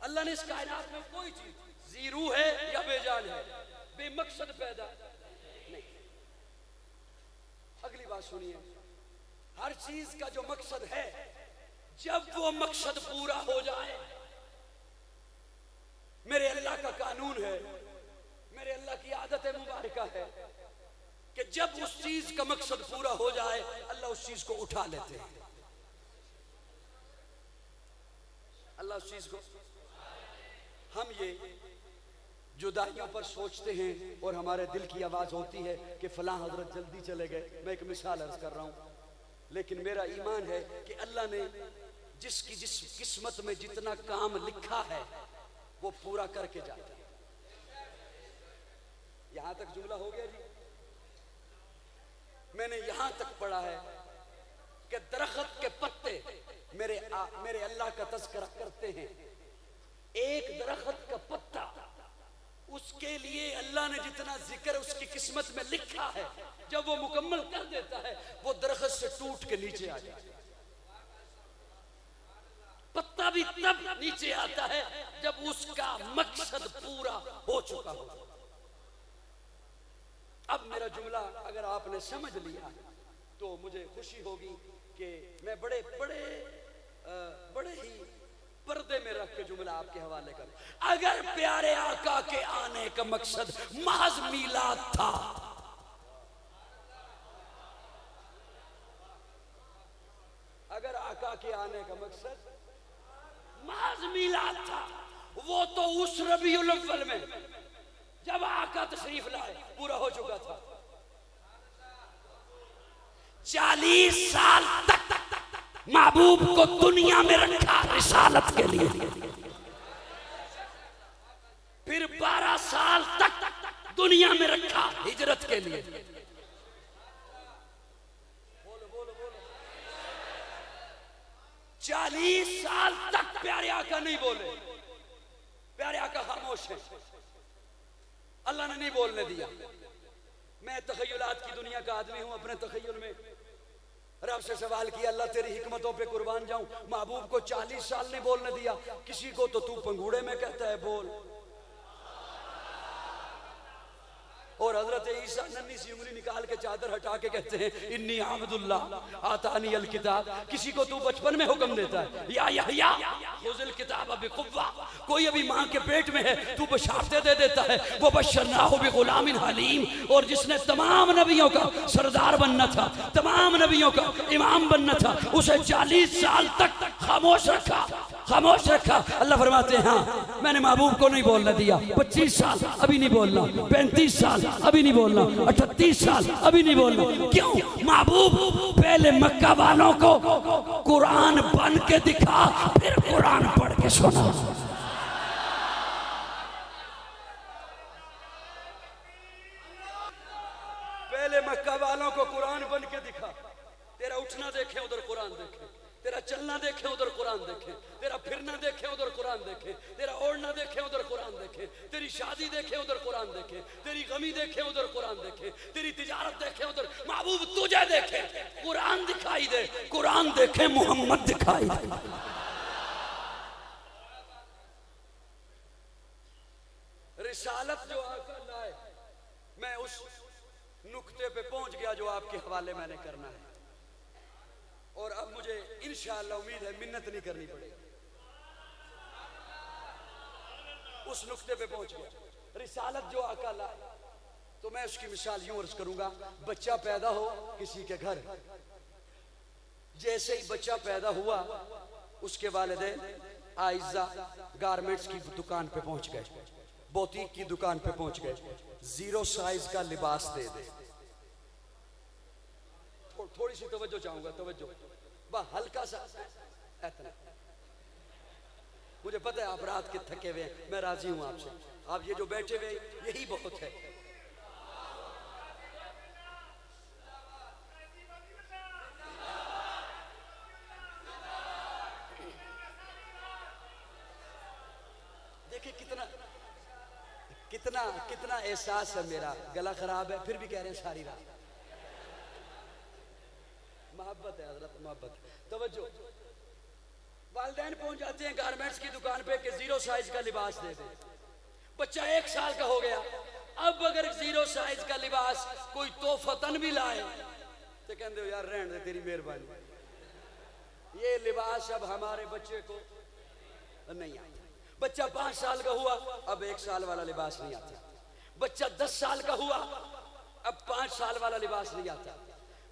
अल्लाह ने इस कायनात में कोई चीज जीरू है या बेजान है, बेमकसद पैदा नहीं। अगली बात सुनिए, हर चीज का जो मकसद है, जब वो मकसद पूरा हो जाए, मेरे अल्लाह का कानून है, मेरे अल्लाह की आदत मुबारका है कि जब उस चीज का मकसद पूरा हो जाए, अल्लाह उस चीज को उठा लेते हैं। अल्लाह उस चीज को, हम ये जुदाइयों पर सोचते हैं और हमारे दिल की आवाज होती है कि फलां हजरत जल्दी चले गए। मैं एक मिसाल अर्ज कर रहा हूं, लेकिन मेरा ईमान है कि अल्लाह ने जिस किस्मत में जितना काम लिखा है वो पूरा करके जाता है। यहां तक जुमला हो गया जी। मैंने यहां तक पढ़ा है कि दरख्त के पत्ते मेरे अल्लाह का तज़किरा करते हैं। एक दरख्त का पत्ता, उसके लिए अल्लाह ने जितना जिक्र उसकी किस्मत में लिखा है, जब वो मुकम्मल कर देता है, वो दरख्त से टूट के नीचे आ जाता है। पत्ता भी तब नीचे आता है जब उसका मकसद पूरा हो चुका हो। अब मेरा जुमला अगर आपने समझ लिया तो मुझे खुशी होगी कि मैं बड़े बड़े बड़े ही पर्दे में रख के जुमला आपके हवाले कर। अगर प्यारे आका के आने का मकसद महज मीलाद था, अगर आका के आने का मकसद महज मीलाद था, वो तो उस रबीउल अव्वल में जब आका तशरीफ लाए पूरा हो चुका था। 40 साल तक महबूब को दुनिया में रखा रिसालत के लिए, फिर 12 साल तक दुनिया में रखा हिजरत के लिए। बोलो बोलो बोलो। 40 साल तक प्यारे आका नहीं बोले, प्यारे आका खामोश है, अल्लाह ने नहीं बोलने दिया। मैं तखय्युलात की दुनिया का आदमी हूं, अपने तखय्युल में रब से सवाल किया, अल्लाह तेरी हिकमतों पे कुर्बान जाऊं। महबूब को 40 साल ने बोलने दिया, किसी को तो तू पंगूड़े में कहता है बोल, और हजरत ईसा नन्ही सी उंगली निकाल के चादर हटा के कहते हैं इन्नी आबदुल्लाह आतानी अल किताब। किसी को तू बचपन में हुक्म देता है या यहया खुज़िल किताब बिकुव्वा, कोई अभी मां के पेट में है, तू बशारते दे देता है वो बशरनाहु बिगुलामिन हलीम। और जिसने तमाम नबियों का सरदार बनना था, तमाम नबियों का इमाम बनना था, उसे 40 साल तक खामोश रखा, खामोश रखा। अल्लाह फरमाते हैं हाँ मैंने महबूब को नहीं बोलने दिया। 25 साल अभी नहीं बोलना, 35 साल अभी नहीं बोलना, 38 साल अभी नहीं बोलना। क्यों? महबूब पहले मक्का वालों को कुरान बन के दिखा, फिर कुरान पढ़ के सुना। पहले मक्का वालों को कुरान बन के दिखा। तेरा उठना देखे उधर कुरान देखे, तेरा चलना देखे उधर कुरान देखे, तेरा फिरना देखे उधर कुरान देखे, तेरा ओढ़ना देखे उधर कुरान देखे, तेरी शादी देखे उधर कुरान देखे, तेरी गमी देखे उधर कुरान देखे, तेरी तिजारत देखे उधर। महबूब तुझे देखे कुरान दिखाई दे, कुरान देखे मोहम्मद दिखाई दे। रिसालत जो आका लाए, मैं उस नुक्ते पे पहुंच गया जो आपके हवाले मैंने करना है। और अब मुझे इंशाअल्लाह उम्मीद है मिन्नत नहीं करनी पड़ेगी, उस नुक्ते पे पहुंच गया। रिसालत जो आका लाए, तो मैं उसकी मिसाल यूं अर्ज करूंगा। बच्चा पैदा हो किसी के घर, जैसे ही बच्चा पैदा हुआ उसके वालिदैन आइज़ा गारमेंट्स की दुकान पे पहुंच गए, बोतीक की दुकान पे पहुंच गए, 0 साइज का लिबास दे दे। थोड़ी सी तवज्जो चाहूंगा, तवज्जो बस हल्का सा इतना। मुझे पता है आप रात के थके हुए हैं, मैं राजी हूं आपसे, आप ये जो बैठे हुए यही बहुत है। देखिए कितना कितना कितना एहसास है। मेरा गला खराब है, फिर भी कह रहे हैं सारी रात। मोहब्बत है हजरत, मोहब्बत। तवज्जो, वालिदैन पहुंच जाते हैं गारमेंट्स की दुकान पे कि 0 साइज का लिबास दे दे। बच्चा 1 साल का हो गया, अब अगर 0 साइज का लिबास कोई तोहफतन भी लाए तो कहते हो यार रहने दे, तेरी मेहरबानी, ये लिबास अब हमारे बच्चे को नहीं आता। बच्चा 5 साल का हुआ, अब 1 साल वाला लिबास नहीं आता। बच्चा 10 साल का हुआ, अब 5 साल वाला लिबास नहीं आता।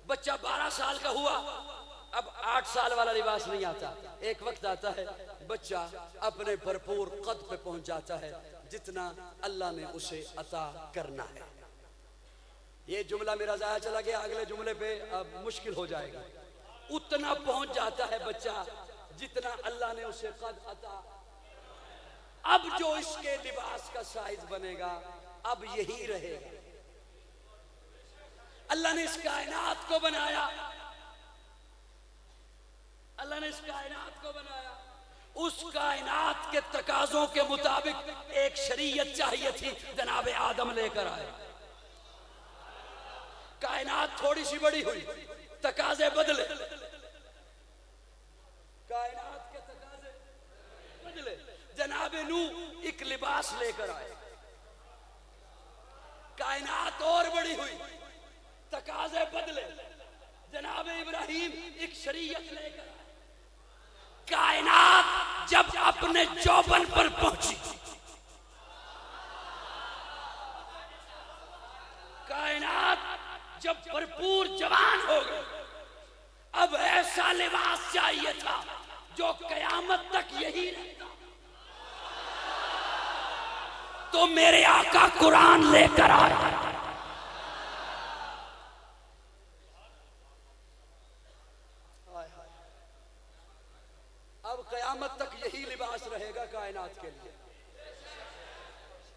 बच्चा 12 साल का हुआ, अब 8 साल वाला लिबास नहीं आता। एक वक्त आता है बच्चा अपने भरपूर कद पे पहुंच जाता है जितना अल्लाह ने उसे अता करना है। ये जुमला मेरा जाया चला गया, अगले जुमले पे अब मुश्किल हो जाएगा। उतना पहुंच जाता है बच्चा जितना अल्लाह ने उसे कद अता। अब जो इसके लिबास का साइज बनेगा अब यही रहेगा। अल्लाह ने इस कायनात को बनाया, अल्लाह ने इस कायनात को बनाया, उस कायनात के तकाजों के मुताबिक एक शरीयत चाहिए थी, जनाब आदम लेकर आए। कायनात थोड़ी सी बड़ी हुई, तकाजे बदले, कायनात के तकाजे बदले, जनाब नूह एक लिबास लेकर आए। कायनात और बड़ी हुई, तकाजे बदले, जनाब इब्राहिम एक शरीयत लेकर आए। कायनात जब अपने चौबन पर पहुंची, कायनात जब भरपूर जवान हो गए, अब ऐसा लिबास चाहिए था जो कयामत तक यही रहता। तो मेरे आका कुरान लेकर आए। अब कयामत तक यही लिबास रहेगा कायनात के लिए।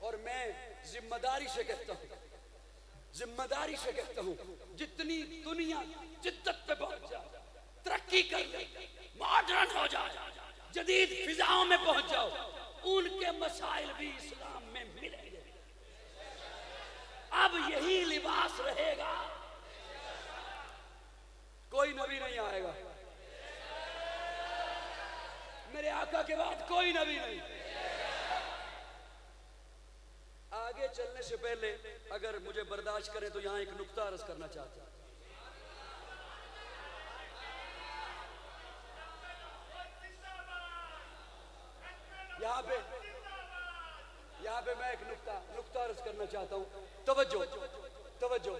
और मैं जिम्मेदारी से कहता हूं, जिम्मेदारी से कहता हूं, जितनी दुनिया जिद्दत पे पहुंच जाए, तरक्की कर ले, मॉडर्न हो जाए, जदीद फिजाओं में पहुंच जाओ, उनके मसाइल भी इस्लाम में मिलेंगे। अब यही लिबास रहेगा, कोई नबी नहीं आएगा मेरे आका के बाद, कोई नबी नहीं। आगे चलने से पहले अगर मुझे बर्दाश्त करें तो यहां एक नुक्ता अर्ज करना चाहता हूं। यहाँ पे मैं एक नुक्ता अर्ज करना चाहता हूं। तवज्जो तवज्जो।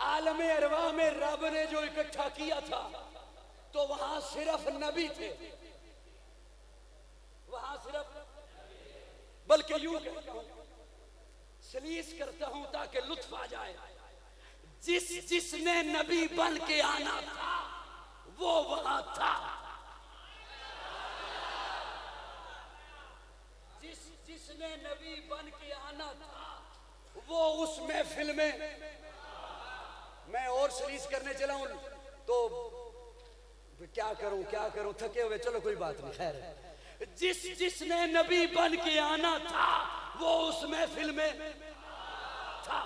आलमे अरवा में रब ने जो इकट्ठा किया था तो वहां सिर्फ नबी थे, वहां सिर्फ, बल्कि यूं कहता हूं, सलीस करता हूं ताकि लुत्फ आ जाए, जिसने नबी बन के आना था वो वहां था, जिसने नबी बन के आना था वो उस महफिल में। मैं और सलीस करने चला हूं तो क्या करूं, थके हुए, चलो कोई बात नहीं, खैर है। जिसने नबी बन के आना था वो उस महफिल में था।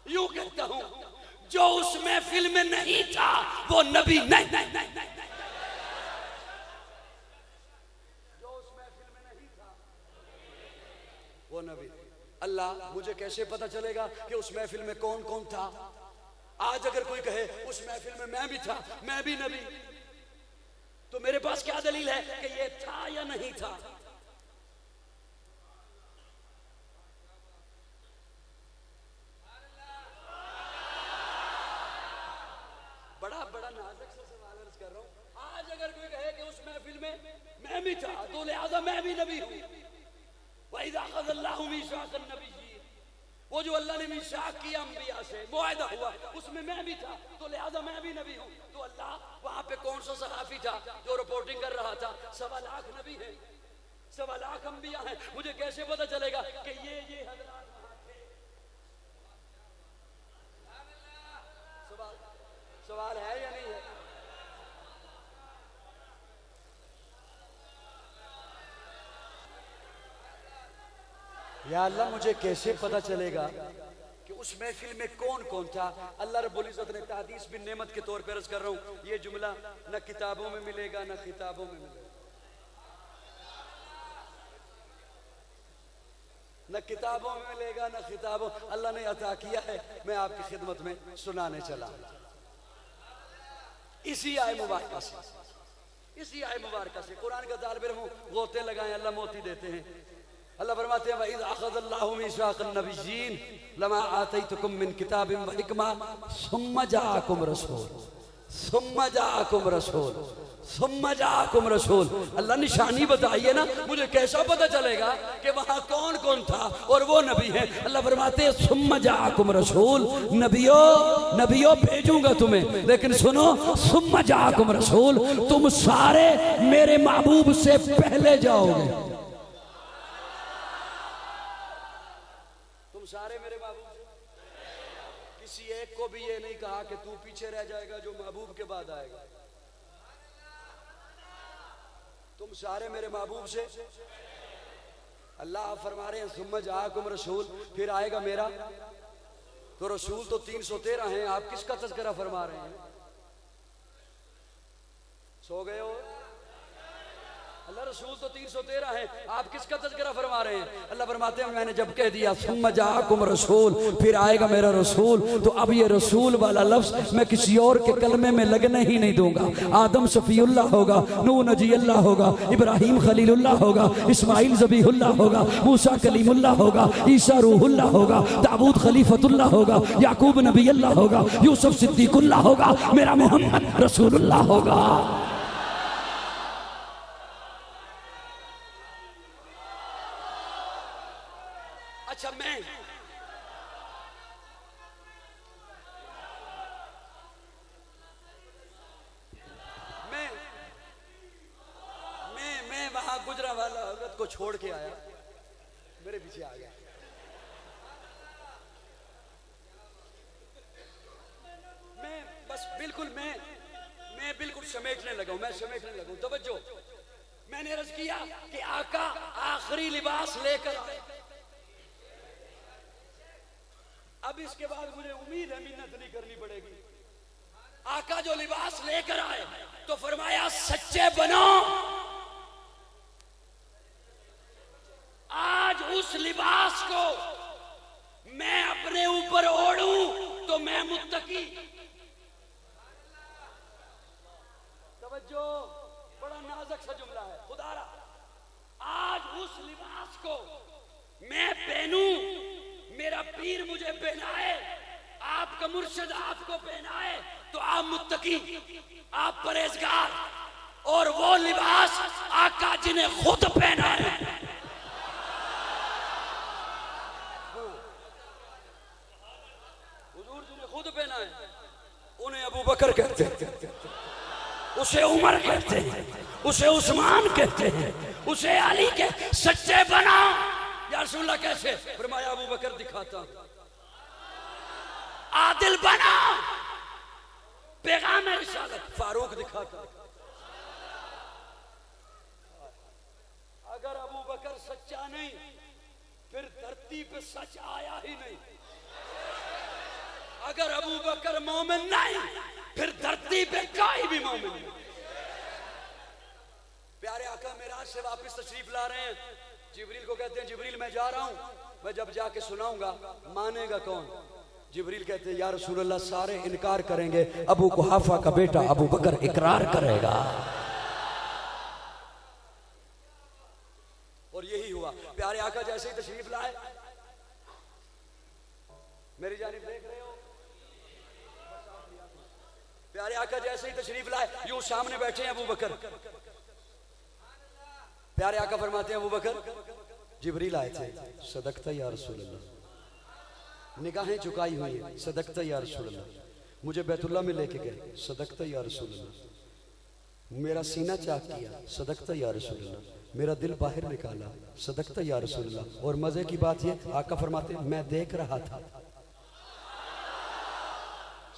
यूं कहता हूं, जो उस महफिल में नहीं था वो नबी नहीं। जो उस महफिल में नहीं था वो नबी। अल्लाह, मुझे कैसे पता चलेगा कि उस महफिल में कौन कौन था? आज अगर कोई कहे उस महफिल में मैं भी था, मैं भी नबी, तो मेरे पास क्या दलील है कि ये था या नहीं था? बड़ा बड़ा नाजुक सा सवाल अर्ज कर रहा हूं। आज अगर कोई कहे कि उस महफिल में मैं भी था तो लिहाजा मैं भी नबी हूं। वइज़ा अख़ज़ल्लाहु मीसाक़न नबिय्यीन, वो जो अल्लाह ने मीसाक़ किया अंबिया से, मुआहदा हुआ, उसमें मैं भी था तो लिहाजा मैं भी नबी हूं। तो अल्लाह, वहां पे कौन सा सहाफी था जो रिपोर्टिंग कर रहा था? 1.25 लाख नबी है, 1.25 लाख अंबिया है, मुझे कैसे पता चलेगा कि ये हजरात वहां थे? सवाल है या नहीं है? या अल्लाह, मुझे कैसे पता चलेगा कि उस महफिल में कौन कौन था? अल्लाह रब्बुल इज्जत ने तादीस बिन नेमत के तौर पर अर्ज कर रहा हूं, ये जुमला न किताबों में मिलेगा न खिताबों में मिलेगा। न किताबों में मिलेगा न खिताबों, अल्लाह ने अता किया है, मैं आपकी खिदमत में सुनाने चला। इसी आय मुबारक से, इसी आय मुबारक से कुरान का तालिब इल्म गोते लगाएं, अल्लाह मोती देते हैं। अल्लाह फरमाते हैं वइज़ अख़ज़ल्लाहु मीसाक़न नबिय्यीन लमा आतैतुकुम मिन किताबिन व हिकमा सुम्मा जाअकुम रसूल, सुम्मा जाअकुम रसूल, सुम्मा जाअकुम रसूल। अल्लाह निशानी बताइए ना, मुझे कैसा पता चलेगा कि वहां कौन कौन था और वो नबी है। अल्लाह फरमाते हैं सुम्मा जाअकुम रसूल, नबियों नबियों भेजूंगा तुम्हें, लेकिन सुनो सुम्मा जाअकुम रसूल, तुम सारे मेरे महबूब से पहले जाओगे, तुम सारे मेरे महबूब से। किसी एक को भी ये नहीं कहा कि तू पीछे रह जाएगा जो महबूब के बाद आएगा, तुम सारे मेरे महबूब से। अल्लाह फरमा रहे हैं सुम्मा जाअकुम रसूल, फिर आएगा मेरा। तो रसूल तो 313 हैं, आप किसका तज़किरा फरमा रहे हैं? सो गए हो? अल्लाह रसूल तो 313 हैं, आप किसका तज़किरा फरमा रहे हैं? अल्लाह फरमाते हैं मैंने जब कह दिया सुम्मा जाअकुम रसूल, फिर आएगा मेरा रसूल, तो अब ये रसूल वाला लफ्ज़ मैं किसी और के कलमे में लगने ही नहीं दूंगा। आदम सफ़ीउल्लाह होगा, नूह नजीउल्लाह होगा, इब्राहीम खलीलुल्लाह होगा, इस्माइल ज़बीहुल्लाह होगा, मूसा कलीमुल्लाह होगा, ईसा रूहुल्लाह होगा, दाऊद खलीफतुल्लाह होगा, याकूब नबीउल्लाह होगा, यूसुफ सिद्दीकुल्लाह होगा, मेरा मोहम्मद रसूलुल्लाह होगा। अच्छा मैं वहां गुजरा वाला औरत को छोड़ के आया, मेरे पीछे आ गया। मैं बस बिल्कुल मैं बिल्कुल समेटने लगा हूं, मैं समेटने लगा हूं। तवज्जो, मैंने अर्ज किया कि आका आखिरी लिबास लेकर आए। अब इसके बाद मुझे उम्मीद है मिन्नत नहीं करनी पड़ेगी। आका जो लिबास लेकर आए तो फरमाया सच्चे बनो। आज उस लिबास को मैं अपने ऊपर ओढ़ूं तो मैं मुत्तकी। तवज्जो, बड़ा नाजुक सा जुमला है खुदारा। आज उस लिबास को मैं पहनूं, मेरा पीर मुझे पहनाए, आपका मुर्शिद आपको पहनाए, तो आप मुत्तकी, आप परहेजगार। और वो लिबास आका जिन्हें खुद पहना है, हुजूर जिन्हें खुद पहना है, उन्हें अबू बकर कहते हैं, उसे उमर कहते हैं, उसे उस्मान कहते हैं, उसे अली के। सच्चे बना या रसूलुल्लाह कैसे? फरमाया अबू बकर दिखाता हूं। आदिल बना, पैगाम रिसालत फारूक दिखाता। अगर अबू बकर सच्चा नहीं, फिर धरती पे सच आया ही नहीं। अगर अबू बकर मोमिन नहीं, फिर धरती पे कोई भी मोमिन नहीं। प्यारे आका मेराज से वापस तशरीफ ला रहे हैं। जिब्रील को कहते हैं जिब्रील मैं जा रहा हूं, मैं जब जाके सुनाऊंगा मानेगा कौन? जिब्रील कहते हैं या रसूलल्लाह सारे इनकार करेंगे, अबू कुहाफा का बेटा अबू बकर इकरार करेगा। और यही हुआ। प्यारे आका जैसे ही तशरीफ लाए, मेरी जानिब देख रहे हो? प्यारे आका जैसे ही तशरीफ लाए, यूं सामने बैठे हैं अबू बकर। प्यारे आका फरमाते हैं अबू बकर जिब्रील आए थे, सदकता या रसूलल्लाह। निगाहें झुकाई हुई है, सदकता या रसूलल्लाह। मुझे बैतुल्ला में लेके गए, सदकता या रसूलल्लाह। मेरा सीना चाक किया, सदकता या रसूलल्लाह। मेरा दिल बाहर निकाला, सदकता या रसूलल्लाह। और मजे की बात ये, आका फरमाते मैं देख रहा था,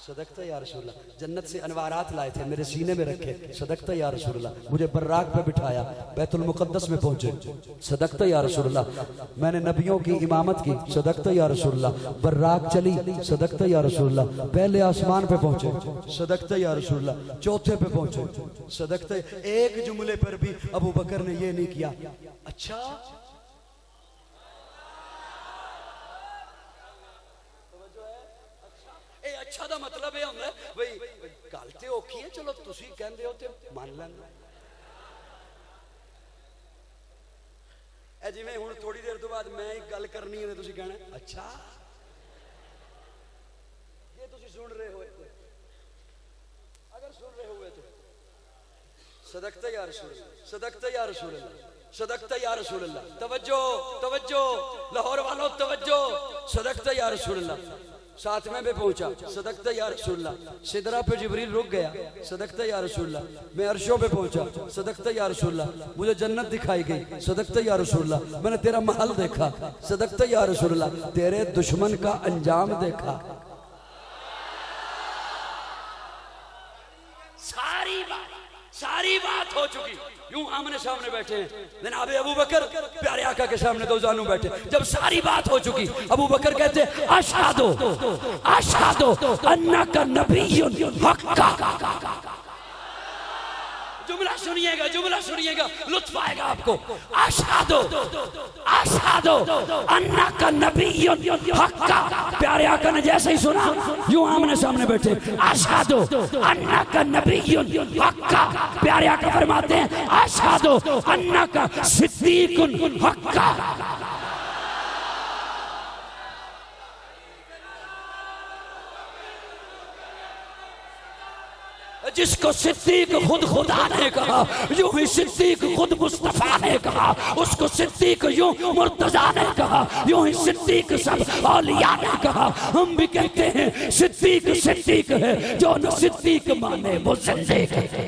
सदकता या रसूलल्लाह। जन्नत से अनवारात लाए थे, मेरे सीने में रखे, सदकता या रसूलल्लाह। मुझे बर्राक पे बिठाया, बैतुल मुक़द्दस में पहुंचे, सदकता या रसूलल्लाह। मैंने नबियों की इमामत की, सदकता या रसूलल्लाह। बर्राक चली, सदकता या रसूलल्लाह। पहले आसमान पे पहुंचे, सदकता या रसूलल्लाह। चौथे पे पहुंचे, सदकता। एक जुमले पर भी अबू बकर ने ये नहीं किया अच्छा मतलब यह होंगे भाई गल तो औखी है, चलो तुसी कहंदे हो ते मान लैंदा। जिवें हुण थोड़ी देर तो बाद मैं एक गल करनी है, तुसी कहना अच्छा ये तुसी सुन रहे हो, अगर सुन रहे हुए तो सदकता या रसूल अल्लाह, सदकता या रसूल अल्लाह, सदकता या रसूल अल्लाह। तवज्जो तवज्जो लाहौर वालों तवज्जो, सदकता या रसूल अल्लाह। साथ में भी पहुंचा, सदकता या रसूल अल्लाह। सिदरा पे जिब्रील रुक गया, सदकता या रसूल अल्लाह। मैं अर्शों पे पहुंचा, सदकता या रसूल अल्लाह। मुझे जन्नत दिखाई गई, सदकता या रसूल अल्लाह। मैंने तेरा महल देखा, सदकता या रसूल अल्लाह। तेरे दुश्मन का अंजाम देखा। सारी बात हो चुकी, यूं आमने सामने बैठे हैं जनाब अबू बकर प्यारे आका के सामने दो जानू बैठे। जब सारी बात हो चुकी, अबू बकर कहते अशहदु अन्नका नबियुन हक्का। जुमला सुनिएगा, जुमला सुनिएगा, लुत्फ आएगा आपको। अशहदु अन्नका नबियुन हक्का। प्यारे आका ने जैसे ही सुना, यूं आमने सामने बैठे, अशहदु अन्नका नबियुन हक्का। प्यारे आका फरमाते हैं अशहदु अन्नका सिद्दीकुन हक्का। जिसको सिद्दीक खुद खुदा ने कहा, यूं ही सिद्दीक खुद मुस्तफा ने कहा, उसको सिद्दीक यूं मुर्तजा ने कहा, यूं ही सिद्दीक सब औलिया ने कहा। हम भी कहते हैं सिद्दीक सिद्दीक है, जो न सिद्दीक माने वो जिंदीक है।